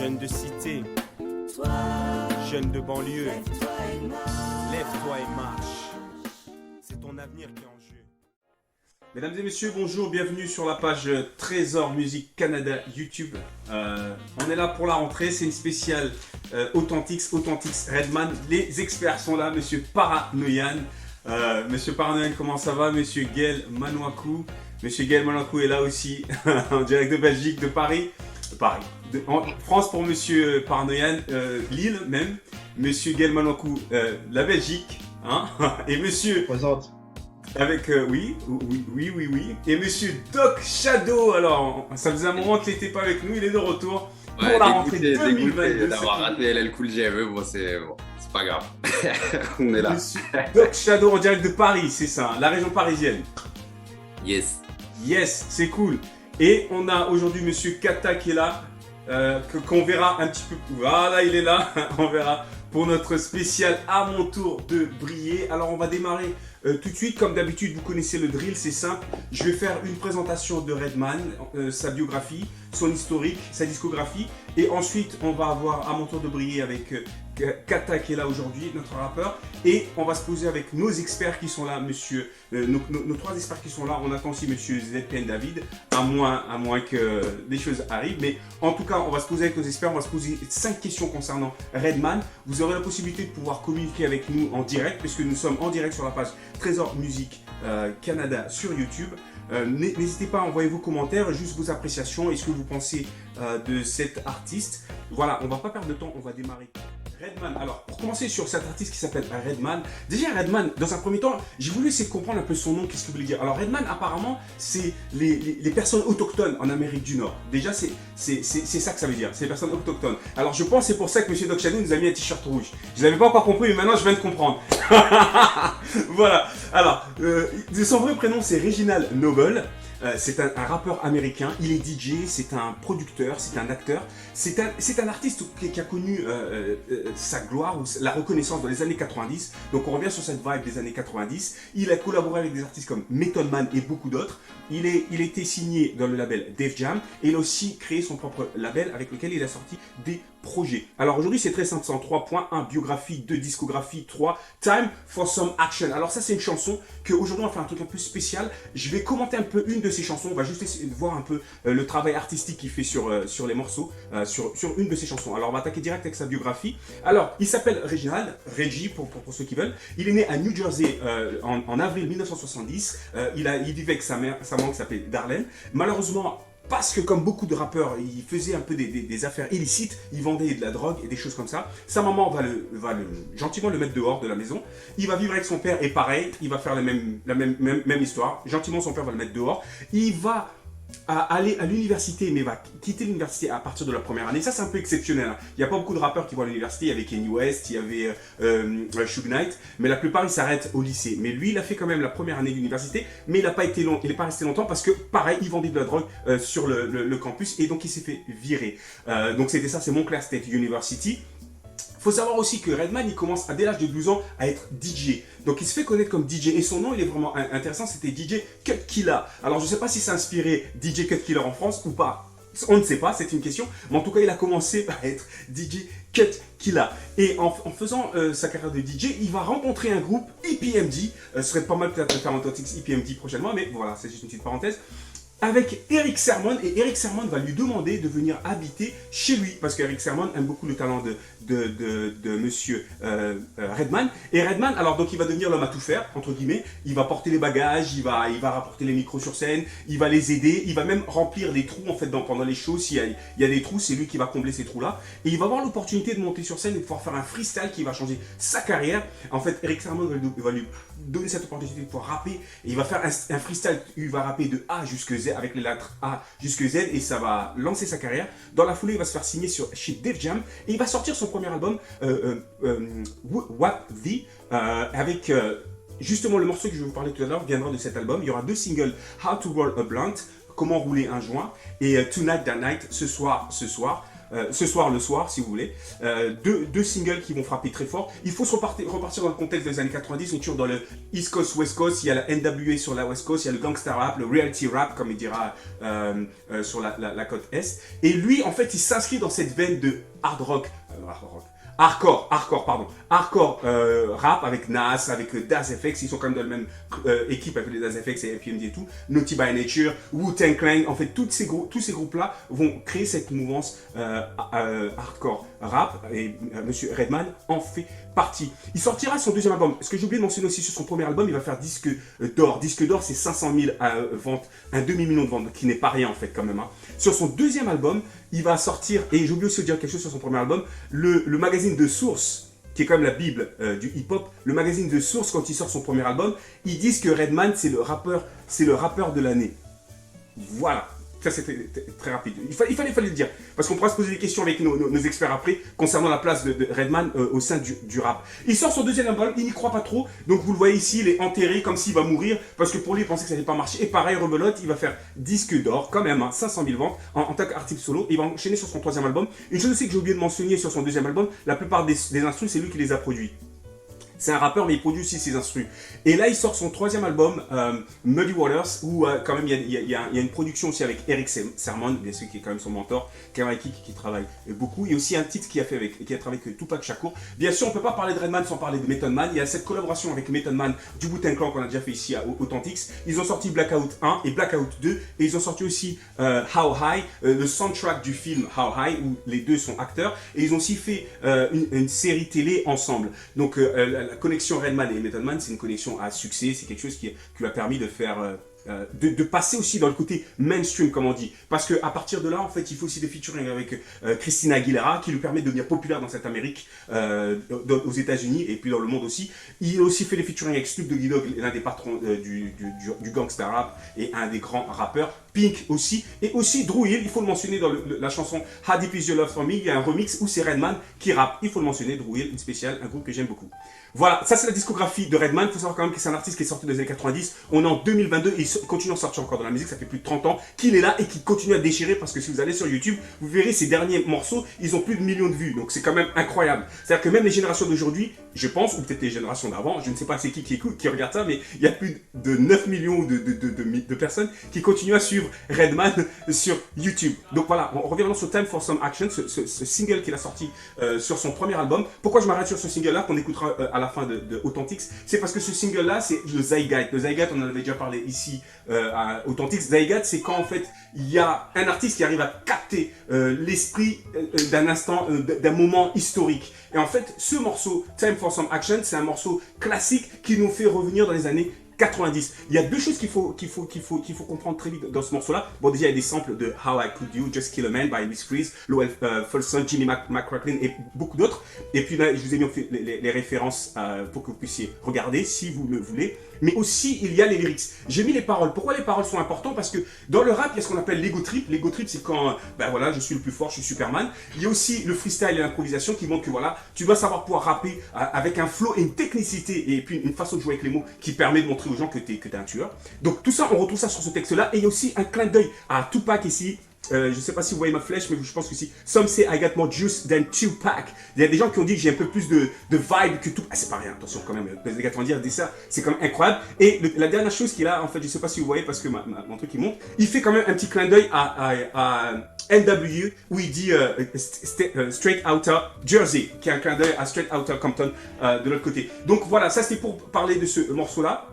Jeunes de cité, jeunes de banlieue, lève-toi et marche. C'est ton avenir qui est en jeu. Mesdames et messieurs, bonjour, bienvenue sur la page Trésor Musique Canada YouTube. On est là pour la rentrée, c'est une spéciale Authentics Redman. Les experts sont là, Monsieur Paranoian. Monsieur Paranoian, comment ça va? Monsieur Gaël Manouakou. Monsieur Gaël Manouakou est là aussi, en direct de Belgique, de Paris. En France pour Monsieur Paranoian, Lille même. Monsieur Gaël Manouakou, la Belgique. Hein, et Monsieur... Présente. Avec, oui. Et Monsieur Doc Shadow, alors, ça faisait un moment qu'il n'était pas avec nous, il est de retour pour la rentrée 2022. D'avoir raté LL Cool J, bon, c'est pas grave. On est là. Monsieur Doc Shadow en direct de Paris, c'est ça, la région parisienne. Yes. Yes, c'est cool. Et on a aujourd'hui Monsieur Kata qui est là, qu'on verra un petit peu. Voilà, il est là, on verra pour notre spécial à mon tour de briller. Alors, on va démarrer. Tout de suite, comme d'habitude, vous connaissez le drill, c'est simple. Je vais faire une présentation de Redman, sa biographie, son historique, sa discographie. Et ensuite, on va avoir à mon tour de briller avec Kata qui est là aujourd'hui, notre rappeur. Et on va se poser avec nos experts qui sont là, monsieur, nos trois experts qui sont là. On attend aussi monsieur ZPN David, à moins que des choses arrivent. Mais en tout cas, on va se poser avec nos experts. On va se poser 5 questions concernant Redman. Vous aurez la possibilité de pouvoir communiquer avec nous en direct, puisque nous sommes en direct sur la page Trésor Musique Canada sur YouTube. N'hésitez pas à envoyer vos commentaires, juste vos appréciations et ce que vous pensez de cet artiste. Voilà, on va pas perdre de temps, on va démarrer. Redman, alors pour commencer sur cet artiste qui s'appelle Redman, déjà Redman, dans un premier temps, j'ai voulu essayer de comprendre un peu son nom, qu'est-ce qu'il voulait dire. Alors Redman, apparemment, c'est les personnes autochtones en Amérique du Nord. Déjà, c'est ça que ça veut dire, c'est les personnes autochtones. Alors je pense que c'est pour ça que Monsieur Doc Shadow nous a mis un t-shirt rouge. Je l'avais pas encore compris, mais maintenant je viens de comprendre. Voilà, alors, son vrai prénom c'est Reginald Noble. C'est un rappeur américain, il est DJ, c'est un producteur, c'est un acteur, c'est un artiste qui a connu sa gloire, ou la reconnaissance dans les années 90, donc on revient sur cette vibe des années 90, il a collaboré avec des artistes comme Method Man et beaucoup d'autres, il a été signé dans le label Def Jam, et il a aussi créé son propre label avec lequel il a sorti des projets. Alors aujourd'hui c'est très simple, c'est en 3 points, 1, biographie, 2, discographie, 3, Time for some action. Alors ça c'est une chanson qu'aujourd'hui on va faire un truc un peu spécial, je vais commenter un peu une de ces chansons, on va juste essayer de voir un peu le travail artistique qu'il fait sur les morceaux, sur une de ses chansons. Alors on va attaquer direct avec sa biographie. Alors il s'appelle Reginald, Reggie pour ceux qui veulent, il est né à New Jersey en avril 1970, il vivait avec sa maman qui s'appelait Darlene. Malheureusement, parce que comme beaucoup de rappeurs, il faisait un peu des affaires illicites, il vendait de la drogue et des choses comme ça. Sa maman va gentiment le mettre dehors de la maison. Il va vivre avec son père et pareil, il va faire la même histoire. Gentiment, son père va le mettre dehors. Il va aller à l'université, mais va quitter l'université à partir de la première année. Ça, c'est un peu exceptionnel. Hein. Il n'y a pas beaucoup de rappeurs qui vont à l'université. Il y avait Kanye West, il y avait Suge Knight, mais la plupart, ils s'arrêtent au lycée. Mais lui, il a fait quand même la première année d'université, mais il n'a pas été long, il n'est pas resté longtemps parce que, pareil, il vendait de la drogue sur le campus et donc il s'est fait virer. Donc c'était ça, c'est Montclair State University. Il faut savoir aussi que Redman, il commence dès l'âge de 12 ans à être DJ. Donc il se fait connaître comme DJ et son nom, il est vraiment intéressant, c'était DJ Cut Killer. Alors je ne sais pas si c'est inspiré DJ Cut Killer en France ou pas. On ne sait pas, c'est une question. Mais en tout cas, il a commencé à être DJ Cut Killer. Et en faisant sa carrière de DJ, il va rencontrer un groupe, EPMD. Ce serait pas mal peut-être de faire un Authentics EPMD prochainement, mais voilà, c'est juste une petite parenthèse. Avec Erick Sermon, et Erick Sermon va lui demander de venir habiter chez lui, parce qu'Erick Sermon aime beaucoup le talent de monsieur Redman. Et Redman, alors donc il va devenir l'homme à tout faire, entre guillemets, il va porter les bagages, il va rapporter les micros sur scène, il va les aider, il va même remplir des trous en fait pendant les shows, s'il y a des trous, c'est lui qui va combler ces trous-là. Et il va avoir l'opportunité de monter sur scène et de pouvoir faire un freestyle qui va changer sa carrière. En fait, Erick Sermon va lui donner cette opportunité de pouvoir rapper, et il va faire un freestyle, il va rapper de A jusqu'à Z, avec les lettres A jusqu'à Z, et ça va lancer sa carrière. Dans la foulée, il va se faire signer chez Def Jam et il va sortir son premier album What The avec justement le morceau que je vais vous parler tout à l'heure viendra de cet album. Il y aura 2 singles, How to Roll a Blunt, comment rouler un joint, et Tonight That Night, ce soir. ce soir, le soir, si vous voulez. Deux singles qui vont frapper très fort. Il faut se repartir dans le contexte des années 90. On est toujours dans le East Coast, West Coast. Il y a la NWA sur la West Coast. Il y a le gangsta rap, le reality rap, comme il dira sur la côte Est. Et lui, en fait, il s'inscrit dans cette veine de hardcore rap avec Nas, avec Das FX, ils sont quand même dans la même équipe avec les Das FX et FPMD et tout, Naughty by Nature, Wu-Tang Clan, en fait tous ces groupes-là vont créer cette mouvance hardcore rap et Monsieur Redman en fait partie. Il sortira son deuxième album. Ce que j'ai oublié de mentionner aussi sur son premier album, il va faire disque d'or. Disque d'or, c'est 500 000 ventes, un demi-million de ventes, qui n'est pas rien en fait quand même. Hein. Sur son deuxième album, il va sortir, et j'ai oublié aussi de dire quelque chose sur son premier album, le magazine de Source, qui est quand même la bible du hip-hop, le magazine de Source, quand il sort son premier album, ils disent que Redman, c'est le rappeur de l'année. Voilà. Ça, c'était très rapide. Il fallait le dire. Parce qu'on pourra se poser des questions avec nos experts après concernant la place de Redman au sein du rap. Il sort son deuxième album, il n'y croit pas trop. Donc vous le voyez ici, il est enterré comme s'il va mourir. Parce que pour lui, il pensait que ça n'allait pas marcher. Et pareil, rebelote, il va faire disque d'or quand même, hein, 500 000 ventes en tant qu'artiste solo. Il va enchaîner sur son troisième album. Une chose aussi que j'ai oublié de mentionner sur son deuxième album, la plupart des instrus, c'est lui qui les a produits. C'est un rappeur, mais il produit aussi ses instrus. Et là, il sort son troisième album, Muddy Waters, où quand même il y a une production aussi avec Eric Sermon, bien sûr, qui est quand même son mentor, qui travaille beaucoup. Il y a aussi un titre qui a travaillé avec Tupac Shakur. Bien sûr, on ne peut pas parler de Redman sans parler de Method Man. Il y a cette collaboration avec Method Man du Wu-Tang Clan qu'on a déjà fait ici à Authentics. Ils ont sorti Blackout 1 et Blackout 2. Et ils ont sorti aussi How High, le soundtrack du film How High, où les deux sont acteurs. Et ils ont aussi fait une série télé ensemble. Donc, la connexion Redman et Method Man, c'est une connexion à succès, c'est quelque chose qui lui a permis de faire de passer aussi dans le côté mainstream, comme on dit. Parce qu'à partir de là, en fait, il faut aussi des featuring avec Christina Aguilera, qui lui permet de devenir populaire dans cette Amérique, aux États-Unis et puis dans le monde aussi. Il a aussi fait des featuring avec Snoop Doggy Dogg, l'un des patrons du gangsta rap et un des grands rappeurs. Pink aussi, et aussi Dru Hill, il faut le mentionner dans la chanson How Deep Is Your Love For Me, il y a un remix où c'est Redman qui rappe, il faut le mentionner, Dru Hill, une spéciale, un groupe que j'aime beaucoup. Voilà, ça c'est la discographie de Redman. Il faut savoir quand même que c'est un artiste qui est sorti dans les années 90. On est en 2022 et il continue à sortir encore dans la musique. Ça fait plus de 30 ans qu'il est là et qu'il continue à déchirer parce que si vous allez sur YouTube, vous verrez ses derniers morceaux, ils ont plus de millions de vues. Donc c'est quand même incroyable. C'est-à-dire que même les générations d'aujourd'hui, je pense, ou peut-être les générations d'avant, je ne sais pas c'est qui écoute, qui regarde ça, mais il y a plus de 9 millions de personnes qui continuent à suivre Redman sur YouTube. Donc voilà, on revient maintenant sur Time for Some Action, ce single qu'il a sorti sur son premier album. Pourquoi je m'arrête sur ce single-là qu'on écoutera à la fin de Authentics? C'est parce que ce single-là, c'est le Zygat. Le Zygat, on en avait déjà parlé ici à Authentics. Zygat, c'est quand en fait il y a un artiste qui arrive à capter l'esprit d'un instant, d'un moment historique. Et en fait, ce morceau, Time for Some Action, c'est un morceau classique qui nous fait revenir dans les années 90. Il y a deux choses qu'il faut comprendre très vite dans ce morceau-là. Bon, déjà, il y a des samples de How I Could You, Just Kill a Man by Miss Freeze, Lowell Fulson, Jimmy McCracklin et beaucoup d'autres. Et puis là, je vous ai mis les références pour que vous puissiez regarder si vous le voulez. Mais aussi, il y a les lyrics. J'ai mis les paroles. Pourquoi les paroles sont importantes? Parce que dans le rap, il y a ce qu'on appelle l'ego trip. L'ego trip, c'est quand, ben voilà, je suis le plus fort, je suis Superman. Il y a aussi le freestyle et l'improvisation qui montrent que voilà, tu dois savoir pouvoir rapper avec un flow et une technicité et puis une façon de jouer avec les mots qui permet de montrer aux gens que t'es un tueur. Donc tout ça, on retrouve ça sur ce texte-là. Et il y a aussi un clin d'œil à Tupac ici. Je ne sais pas si vous voyez ma flèche, mais je pense que si. Some say I got more juice than Tupac. Il y a des gens qui ont dit que j'ai un peu plus de vibe que Tupac. Ah, c'est pas rien, attention quand même. Les années 90 dit ça, c'est quand même incroyable. Et la dernière chose qu'il a, en fait, je ne sais pas si vous voyez parce que mon truc il monte, il fait quand même un petit clin d'œil à NW où il dit Straight Outta Jersey, qui est un clin d'œil à Straight Outta Compton de l'autre côté. Donc voilà, ça c'était pour parler de ce morceau-là.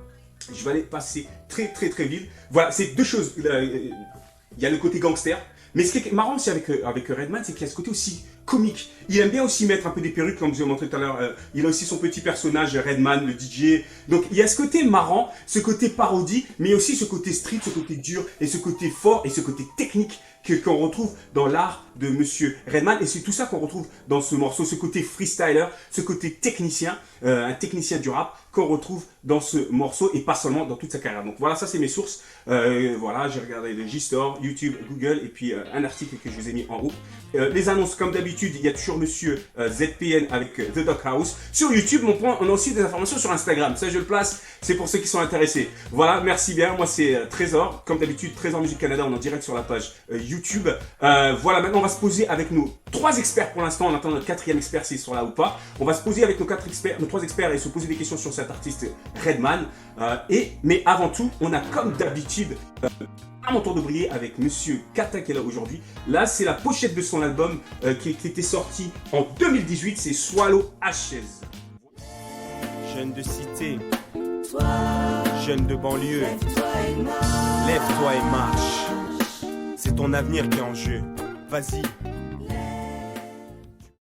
Je vais aller passer très vite. Voilà, c'est deux choses. Il y a le côté gangster, mais ce qui est marrant aussi avec Redman, c'est qu'il y a ce côté aussi comique. Il aime bien aussi mettre un peu des perruques, comme je vous ai montré tout à l'heure. Il a aussi son petit personnage, Redman, le DJ. Donc il y a ce côté marrant, ce côté parodie, mais aussi ce côté street, ce côté dur, et ce côté fort, et ce côté technique qu'on retrouve dans l'art de Monsieur Redman. Et c'est tout ça qu'on retrouve dans ce morceau, ce côté freestyler, ce côté technicien, un technicien du rap qu'on retrouve dans ce morceau et pas seulement dans toute sa carrière. Donc voilà, ça c'est mes sources. Voilà, j'ai regardé le G-Store, YouTube, Google et puis un article que je vous ai mis en haut. Les annonces, comme d'habitude, il y a toujours Monsieur ZPN avec The Doghouse. Sur YouTube, on a aussi des informations sur Instagram. Ça, je le place, c'est pour ceux qui sont intéressés. Voilà, merci bien. Moi, c'est Trésor. Comme d'habitude, Trésor Musique Canada, on est en direct sur la page YouTube. Voilà, maintenant, on va se poser avec nos 3 experts pour l'instant, on attend notre 4e expert s'il sera là ou pas. On va se poser avec nos 3 experts et se poser des questions sur cet artiste Redman. Mais avant tout, on a comme d'habitude à mon tour de briller avec Monsieur Kata qui est là aujourd'hui. Là, c'est la pochette de son album qui était sorti en 2018, c'est Swallow Ashes. Jeune de cité, jeune de banlieue, lève-toi et marche. C'est ton avenir qui est en jeu. Vas-y,